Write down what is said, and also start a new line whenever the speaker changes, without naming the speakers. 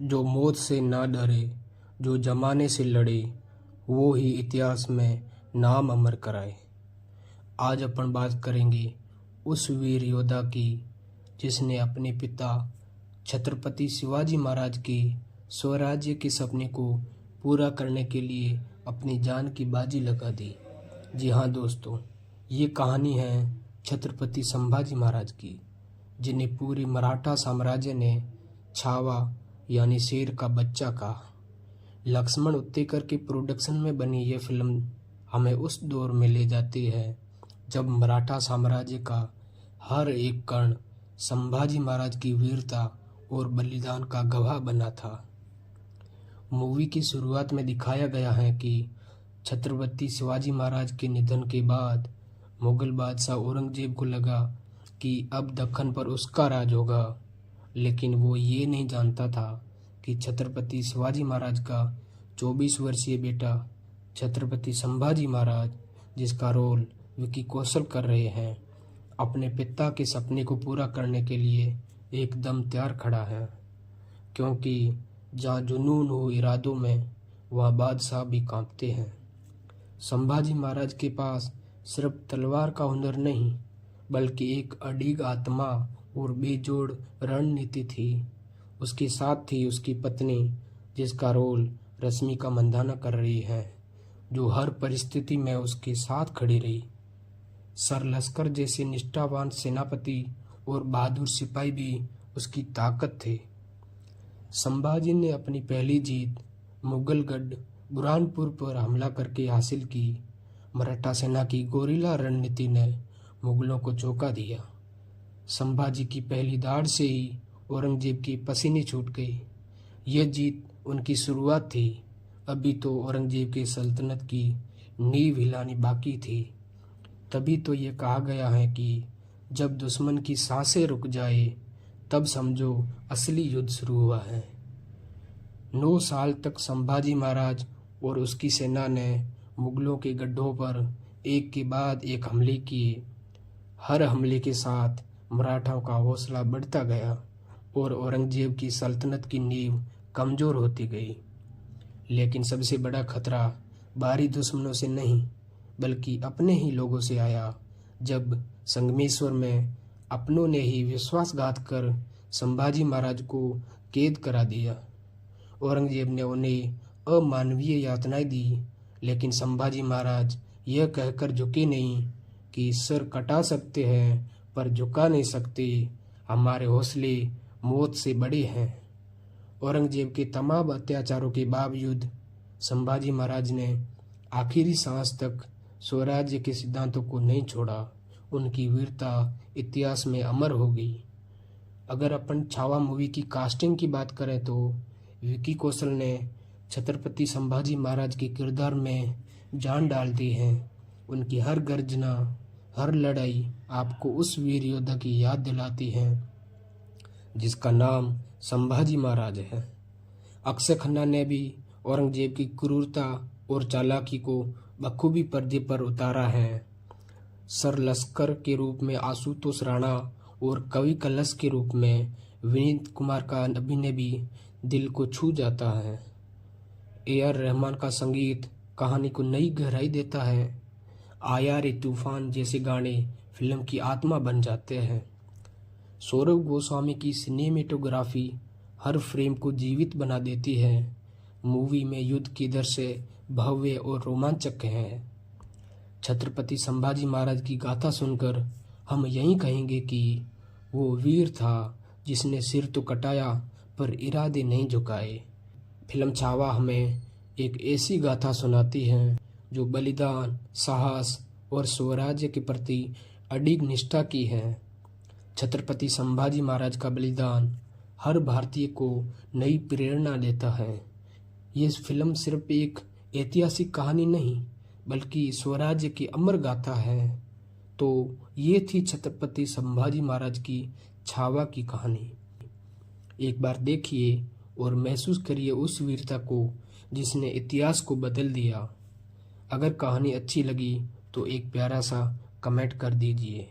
जो मौत से ना डरे, जो जमाने से लड़े, वो ही इतिहास में नाम अमर कराए। आज अपन बात करेंगे उस वीर योद्धा की जिसने अपने पिता छत्रपति शिवाजी महाराज के स्वराज्य के सपने को पूरा करने के लिए अपनी जान की बाजी लगा दी। जी हाँ दोस्तों, ये कहानी है छत्रपति संभाजी महाराज की, जिन्हें पूरी मराठा साम्राज्य ने छावा यानी शेर का बच्चा कहा। लक्ष्मण उत्तेकर के प्रोडक्शन में बनी ये फिल्म हमें उस दौर में ले जाती है जब मराठा साम्राज्य का हर एक कण संभाजी महाराज की वीरता और बलिदान का गवाह बना था। मूवी की शुरुआत में दिखाया गया है कि छत्रपति शिवाजी महाराज के निधन के बाद मुगल बादशाह औरंगजेब को लगा कि अब दक्कन पर उसका राज होगा, लेकिन वो ये नहीं जानता था कि छत्रपति शिवाजी महाराज का 24 वर्षीय बेटा छत्रपति संभाजी महाराज, जिसका रोल विकी कौशल कर रहे हैं, अपने पिता के सपने को पूरा करने के लिए एकदम तैयार खड़ा है। क्योंकि जहाँ जुनून हो इरादों में, वहाँ बादशाह भी कांपते हैं। संभाजी महाराज के पास सिर्फ तलवार का हुनर नहीं, बल्कि एक अडिग आत्मा और बेजोड़ रणनीति थी। उसके साथ थी उसकी पत्नी, जिसका रोल रश्मिका मंदाना कर रही है, जो हर परिस्थिति में उसके साथ खड़ी रही। सर लश्कर जैसे निष्ठावान सेनापति और बहादुर सिपाही भी उसकी ताकत थे। संभाजी ने अपनी पहली जीत मुगलगढ़ बुरहानपुर पर हमला करके हासिल की। मराठा सेना की गोरिल्ला रणनीति ने मुगलों को चौंका दिया। संभाजी की पहली दाड़ से ही औरंगजेब की पसीने छूट गई। यह जीत उनकी शुरुआत थी, अभी तो औरंगजेब के सल्तनत की नींव हिलानी बाकी थी। तभी तो ये कहा गया है कि जब दुश्मन की सांसें रुक जाए तब समझो असली युद्ध शुरू हुआ है। 9 साल तक संभाजी महाराज और उसकी सेना ने मुगलों के गड्ढों पर एक के बाद एक हमले किए। हर हमले के साथ मराठाओं का हौसला बढ़ता गया और औरंगजेब की सल्तनत की नींव कमज़ोर होती गई। लेकिन सबसे बड़ा खतरा बाहरी दुश्मनों से नहीं, बल्कि अपने ही लोगों से आया, जब संगमेश्वर में अपनों ने ही विश्वासघात कर संभाजी महाराज को कैद करा दिया। औरंगजेब ने उन्हें अमानवीय यातनाएं दी, लेकिन संभाजी महाराज यह कहकर झुके नहीं कि सर कटा सकते हैं पर झुका नहीं सकते, हमारे हौसले मौत से बड़े हैं। औरंगजेब के तमाम अत्याचारों के बावजूद संभाजी महाराज ने आखिरी सांस तक स्वराज्य के सिद्धांतों को नहीं छोड़ा। उनकी वीरता इतिहास में अमर हो गई। अगर अपन छावा मूवी की कास्टिंग की बात करें तो विकी कौशल ने छत्रपति संभाजी महाराज के किरदार में जान डाल दी है। उनकी हर गर्जना, हर लड़ाई आपको उस वीर योद्धा की याद दिलाती है जिसका नाम संभाजी महाराज है। अक्षय खन्ना ने भी औरंगजेब की क्रूरता और चालाकी को बखूबी पर्दे पर उतारा है। सर लश्कर के रूप में आशुतोष राणा और कवि कलश के रूप में विनीत कुमार का अभिनय भी दिल को छू जाता है। AR रहमान का संगीत कहानी को नई गहराई देता है। आया रे तूफान जैसे गाने फिल्म की आत्मा बन जाते हैं। सौरभ गोस्वामी की सिनेमेटोग्राफी हर फ्रेम को जीवित बना देती है। मूवी में युद्ध की दृश्य भव्य और रोमांचक है। छत्रपति संभाजी महाराज की गाथा सुनकर हम यही कहेंगे कि वो वीर था जिसने सिर तो कटाया पर इरादे नहीं झुकाए। फिल्म छावा हमें एक ऐसी गाथा सुनाती है जो बलिदान, साहस और स्वराज्य के प्रति अडिग निष्ठा की है। छत्रपति संभाजी महाराज का बलिदान हर भारतीय को नई प्रेरणा देता है। ये फिल्म सिर्फ एक ऐतिहासिक कहानी नहीं, बल्कि स्वराज्य की अमर गाथा है। तो ये थी छत्रपति संभाजी महाराज की छावा की कहानी। एक बार देखिए और महसूस करिए उस वीरता को जिसने इतिहास को बदल दिया। अगर कहानी अच्छी लगी तो एक प्यारा सा कमेंट कर दीजिए।